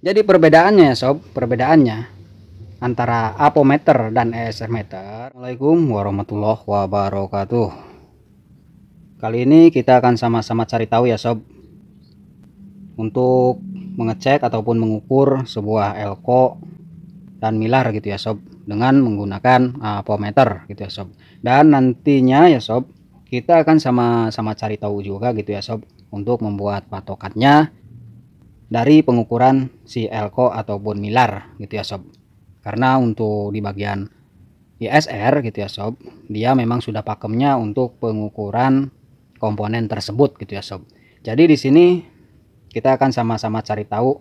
Jadi perbedaannya ya sob, perbedaannya antara apometer dan ESR meter. Assalamualaikum warahmatullahi wabarakatuh. Kali ini kita akan sama-sama cari tahu ya sob, untuk mengecek ataupun mengukur sebuah elko dan milar gitu ya sob, dengan menggunakan apometer gitu ya sob. Dan nantinya ya sob, kita akan sama-sama cari tahu juga gitu ya sob, untuk membuat patokannya dari pengukuran si elko ataupun milar gitu ya sob. Karena untuk di bagian ISR gitu ya sob, dia memang sudah pakemnya untuk pengukuran komponen tersebut gitu ya sob. Jadi di sini kita akan sama-sama cari tahu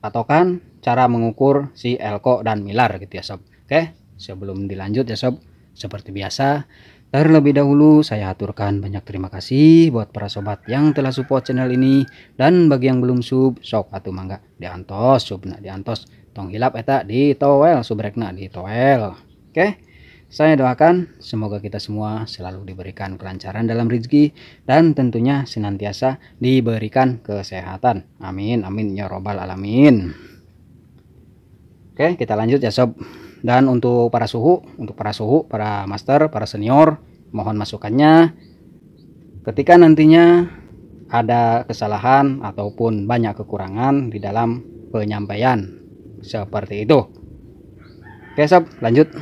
patokan cara mengukur si elko dan milar gitu ya sob. Oke, sebelum dilanjut ya sob, seperti biasa terlebih dahulu saya aturkan banyak terima kasih buat para sobat yang telah support channel ini, dan bagi yang belum sub, sok atuh mangga diantos subna diantos tong hilap eta di towel subrekna di towel. Oke, saya doakan semoga kita semua selalu diberikan kelancaran dalam rezeki dan tentunya senantiasa diberikan kesehatan. Amin amin ya robbal alamin. Oke, kita lanjut ya sob. Dan untuk para suhu, para master, para senior, mohon masukannya ketika nantinya ada kesalahan ataupun banyak kekurangan di dalam penyampaian seperti itu. Oke sob, lanjut.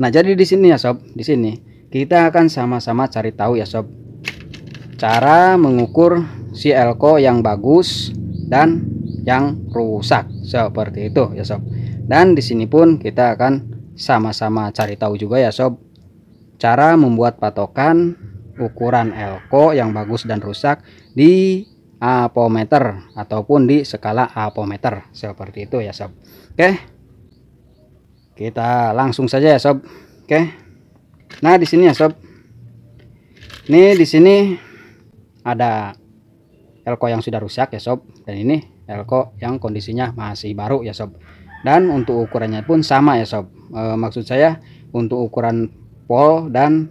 Nah, jadi di sini ya sob, di sini kita akan sama-sama cari tahu ya sob, cara mengukur si elko yang bagus dan yang rusak seperti itu ya sob. Dan di sini pun kita akan sama-sama cari tahu juga ya sob, cara membuat patokan ukuran elko yang bagus dan rusak di apometer ataupun di skala apometer seperti itu ya sob. Oke, kita langsung saja ya sob. Oke, nah di sini ya sob, ini di sini ada elko yang sudah rusak ya sob, dan ini elko yang kondisinya masih baru ya sob. Dan untuk ukurannya pun sama ya sob, maksud saya untuk ukuran volt dan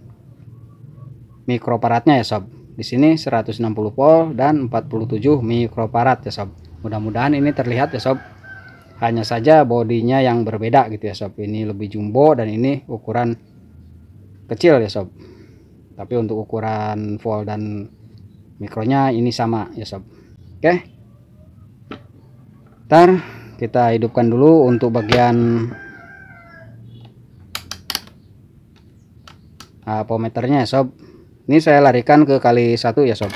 mikrofaradnya ya sob. Di sini 160 volt dan 47 mikrofarad ya sob. Mudah-mudahan ini terlihat ya sob. Hanya saja bodinya yang berbeda gitu ya sob. Ini lebih jumbo dan ini ukuran kecil ya sob. Tapi untuk ukuran volt dan mikronya ini sama ya sob. Oke. Ntar kita hidupkan dulu untuk bagian apometernya ya sob. Ini saya larikan ke kali 1 ya sob.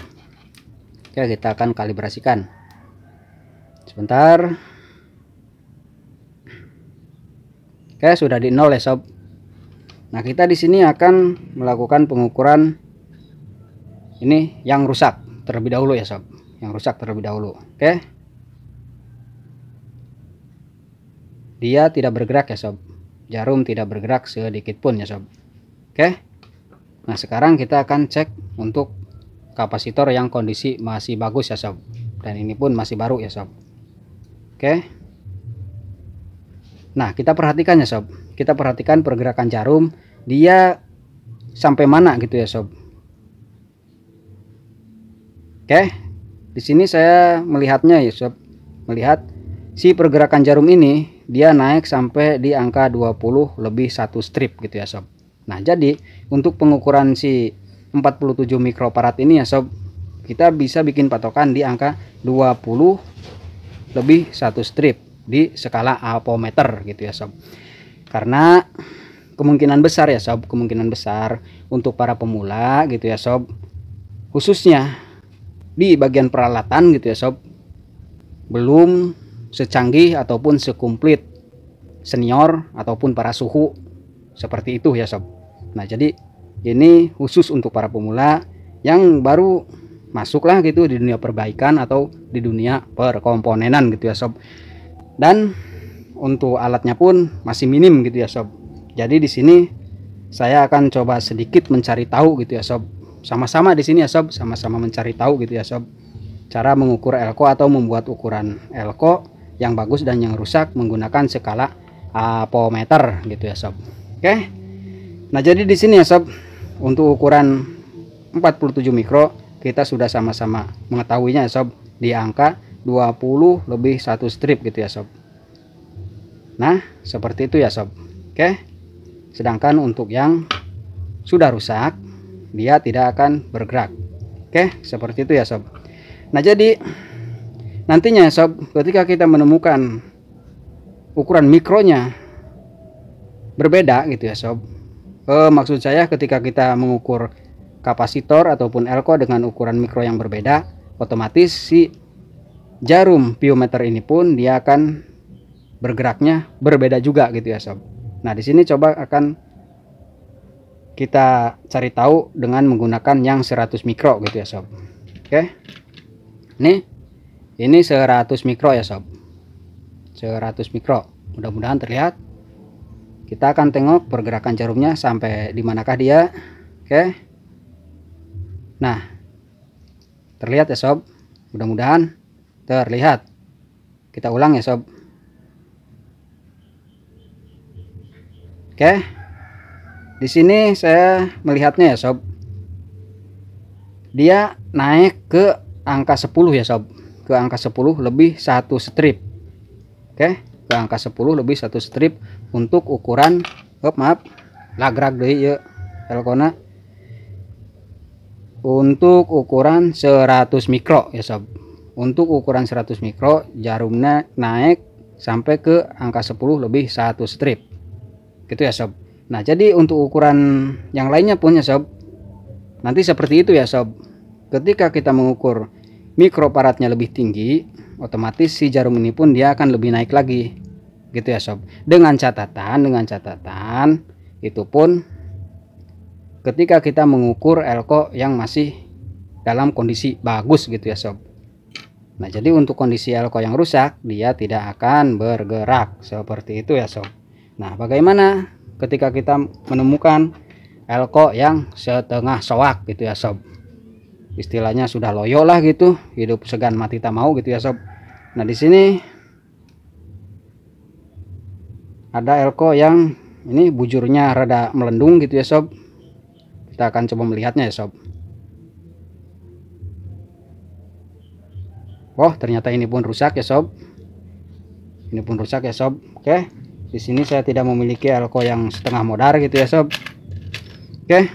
Oke, kita akan kalibrasikan sebentar. Oke, sudah di 0 ya sob. Nah, kita di sini akan melakukan pengukuran ini yang rusak terlebih dahulu ya sob, yang rusak terlebih dahulu. Oke, dia tidak bergerak ya sob, jarum tidak bergerak sedikit pun ya sob. Oke, nah sekarang kita akan cek untuk kapasitor yang kondisi masih bagus ya sob, dan ini pun masih baru ya sob. Oke, nah kita perhatikan ya sob, kita perhatikan pergerakan jarum dia sampai mana gitu ya sob. Oke, di sini saya melihatnya ya sob, melihat si pergerakan jarum ini dia naik sampai di angka 20 lebih 1 strip gitu ya sob. Nah, jadi untuk pengukuran si 47 mikrofarad ini ya sob, kita bisa bikin patokan di angka 20 lebih 1 strip di skala apometer gitu ya sob. Karena kemungkinan besar ya sob, kemungkinan besar untuk para pemula gitu ya sob, khususnya di bagian peralatan gitu ya sob, belum secanggih ataupun sekumplit senior ataupun para suhu seperti itu ya sob. Nah, jadi ini khusus untuk para pemula yang baru masuk lah gitu di dunia perbaikan atau di dunia perkomponenan gitu ya sob. Dan untuk alatnya pun masih minim gitu ya sob. Jadi di sini saya akan coba sedikit mencari tahu gitu ya sob. Sama-sama di sini ya sob, sama-sama mencari tahu gitu ya sob, cara mengukur elko atau membuat ukuran elko yang bagus dan yang rusak menggunakan skala apometer gitu ya sob. Oke, nah jadi di sini ya sob, untuk ukuran 47 mikro kita sudah sama-sama mengetahuinya ya sob, di angka 20 lebih 1 strip gitu ya sob. Nah seperti itu ya sob. Oke, sedangkan untuk yang sudah rusak dia tidak akan bergerak. Oke, seperti itu ya sob. Nah jadi nantinya sob, ketika kita menemukan ukuran mikronya berbeda gitu ya sob, maksud saya ketika kita mengukur kapasitor ataupun elko dengan ukuran mikro yang berbeda, otomatis si jarum pieometer ini pun dia akan bergeraknya berbeda juga gitu ya sob. Nah di sini coba akan kita cari tahu dengan menggunakan yang 100 mikro gitu ya sob. Oke, ini 100 mikro ya sob, 100 mikro. Mudah-mudahan terlihat. Kita akan tengok pergerakan jarumnya sampai di manakah dia. Oke, nah terlihat ya sob, mudah-mudahan terlihat. Kita ulang ya sob. Oke, di sini saya melihatnya ya sob, dia naik ke angka 10 ya sob, ke angka 10 lebih 1 strip. Oke, ke angka 10 lebih 1 strip untuk ukuran maaf lagrak deh ya elkona, untuk ukuran 100 mikro ya sob. Untuk ukuran 100 mikro jarumnya naik sampai ke angka 10 lebih 1 strip gitu ya sob. Nah jadi untuk ukuran yang lainnya pun ya sob, nanti seperti itu ya sob. Ketika kita mengukur mikroparatnya lebih tinggi, otomatis si jarum ini pun dia akan lebih naik lagi gitu ya sob. Dengan catatan itu pun ketika kita mengukur elko yang masih dalam kondisi bagus gitu ya sob. Nah jadi untuk kondisi elko yang rusak dia tidak akan bergerak seperti itu ya sob. Nah bagaimana ketika kita menemukan elko yang setengah soak gitu ya sob, istilahnya sudah loyo lah gitu, hidup segan mati tak mau gitu ya sob. Nah di sini ada elko yang ini bujurnya rada melendung gitu ya sob. Kita akan coba melihatnya ya sob. Oh ternyata ini pun rusak ya sob, ini pun rusak ya sob. Oke, di sini saya tidak memiliki elko yang setengah modar gitu ya sob. Oke,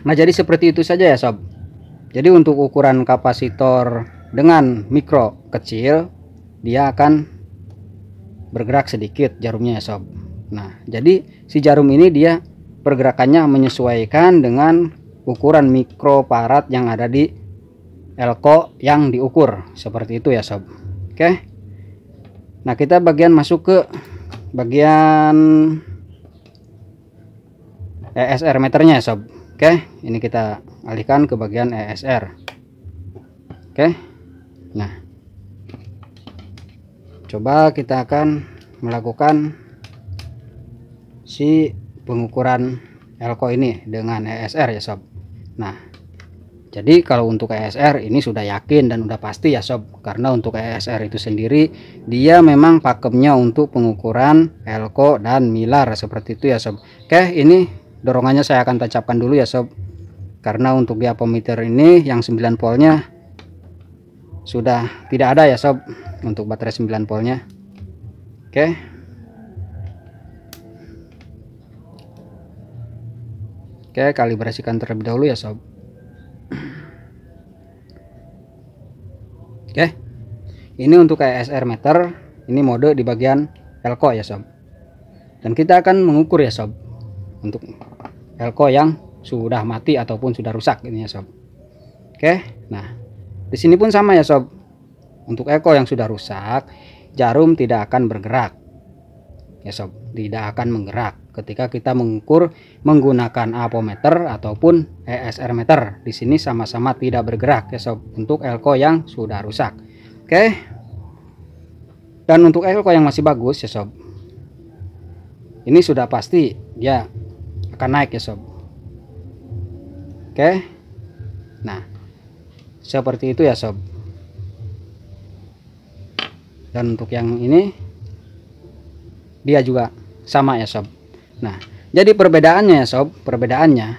nah jadi seperti itu saja ya sob. Jadi untuk ukuran kapasitor dengan mikro kecil dia akan bergerak sedikit jarumnya ya sob. Nah jadi si jarum ini dia pergerakannya menyesuaikan dengan ukuran mikrofarad yang ada di elko yang diukur seperti itu ya sob. Oke, nah kita masuk ke bagian ESR meternya ya sob. Oke, ini kita alihkan ke bagian ESR. Oke, nah coba kita akan melakukan si pengukuran elko ini dengan ESR ya sob. Nah jadi kalau untuk ESR ini sudah yakin dan udah pasti ya sob, karena untuk ESR itu sendiri dia memang pakemnya untuk pengukuran elko dan milar seperti itu ya sob. Oke, ini dorongannya saya akan tancapkan dulu ya sob, karena untuk di apometer ini yang 9 voltnya sudah tidak ada ya sob, untuk baterai 9 voltnya. Oke, kalibrasikan terlebih dahulu ya sob. Oke, ini untuk ESR meter, ini mode di bagian elko ya sob. Dan kita akan mengukur ya sob untuk elko yang sudah mati ataupun sudah rusak ini ya sob. Oke, nah di sini pun sama ya sob. Untuk elko yang sudah rusak, jarum tidak akan bergerak ya sob, tidak akan menggerak ketika kita mengukur menggunakan apometer ataupun ESR meter. Di sini sama-sama tidak bergerak ya sob untuk elko yang sudah rusak. Oke, dan untuk elko yang masih bagus ya sob, ini sudah pasti dia akan naik ya sob. Oke, nah seperti itu ya sob. Dan untuk yang ini dia juga sama ya sob. Nah jadi perbedaannya ya sob, perbedaannya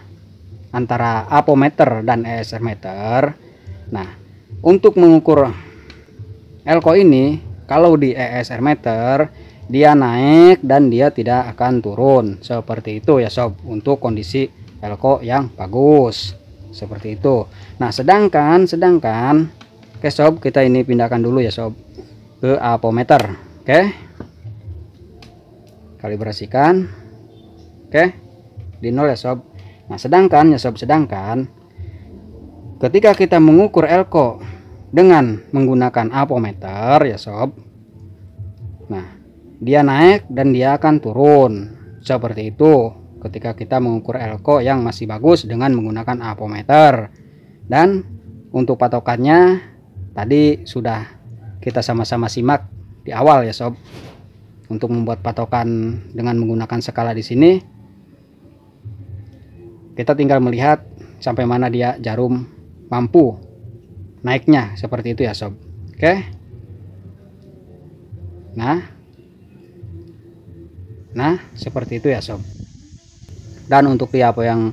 antara apometer dan ESR meter. Nah untuk mengukur elko ini kalau di ESR meter dia naik dan dia tidak akan turun, seperti itu ya sob, untuk kondisi elko yang bagus seperti itu. Nah sedangkan oke sob, kita ini pindahkan dulu ya sob ke apometer. Oke, kalibrasikan. Oke, di 0 ya sob. Nah sedangkan ya sob, ketika kita mengukur elko dengan menggunakan apometer ya sob, nah dia naik dan dia akan turun seperti itu ketika kita mengukur elko yang masih bagus dengan menggunakan apometer. Dan untuk patokannya tadi sudah kita sama-sama simak di awal ya sob. Untuk membuat patokan dengan menggunakan skala di sini, kita tinggal melihat sampai mana dia jarum mampu naiknya, seperti itu ya sob. Oke, nah seperti itu ya sob. Dan untuk di apa yang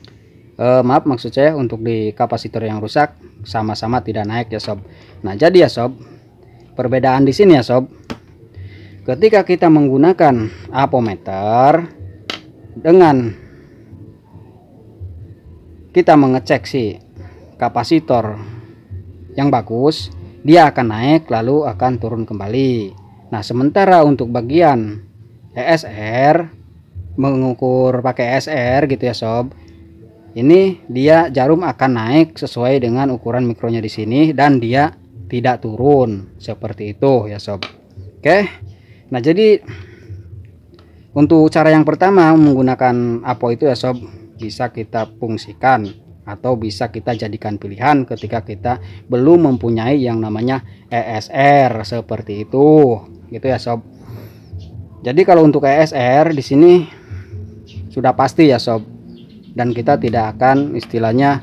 maaf, maksud saya untuk di kapasitor yang rusak sama-sama tidak naik ya sob. Nah jadi ya sob, perbedaan di sini ya sob, ketika kita menggunakan apometer dengan kita mengecek si kapasitor yang bagus, dia akan naik lalu akan turun kembali. Nah sementara untuk bagian ESR, mengukur pakai ESR gitu ya sob, ini dia jarum akan naik sesuai dengan ukuran mikronya di sini dan dia tidak turun, seperti itu ya sob. Oke, nah jadi untuk cara yang pertama menggunakan apo itu ya sob, bisa kita fungsikan atau bisa kita jadikan pilihan ketika kita belum mempunyai yang namanya ESR, seperti itu gitu ya sob. Jadi kalau untuk ESR di sini sudah pasti ya sob, dan kita tidak akan istilahnya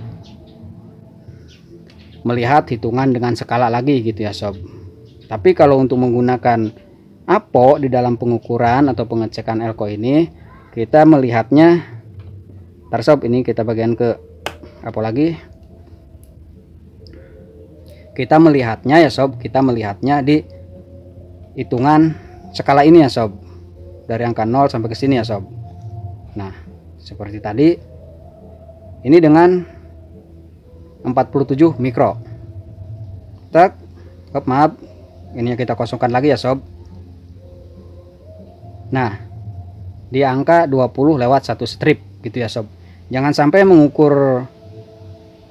melihat hitungan dengan skala lagi gitu ya sob. Tapi kalau untuk menggunakan apo di dalam pengukuran atau pengecekan elko ini, kita melihatnya, ntar sob, ini kita bagian ke apo lagi, kita melihatnya ya sob, kita melihatnya di hitungan skala ini ya sob, dari angka 0 sampai ke sini ya sob. Nah seperti tadi, ini dengan 47 mikro. Tak, maaf, ini kita kosongkan lagi ya sob. Nah di angka 20 lewat 1 strip gitu ya sob. Jangan sampai mengukur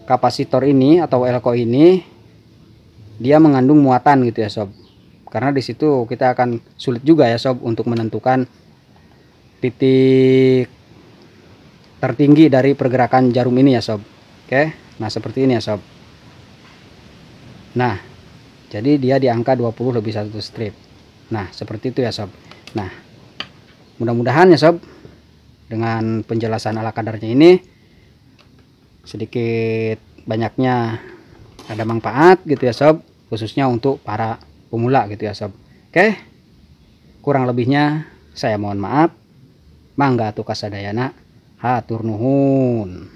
kapasitor ini atau elko ini dia mengandung muatan gitu ya sob, karena di situ kita akan sulit juga ya sob untuk menentukan titik tertinggi dari pergerakan jarum ini ya sob. Oke, nah seperti ini ya sob. Nah jadi dia di angka 20 lebih 1 strip. Nah seperti itu ya sob. Nah mudah-mudahan ya sob, dengan penjelasan ala kadarnya ini sedikit banyaknya ada manfaat gitu ya sob, khususnya untuk para pemula gitu ya sob. Oke, kurang lebihnya saya mohon maaf. Mangga atuh kasadayana, hatur nuhun.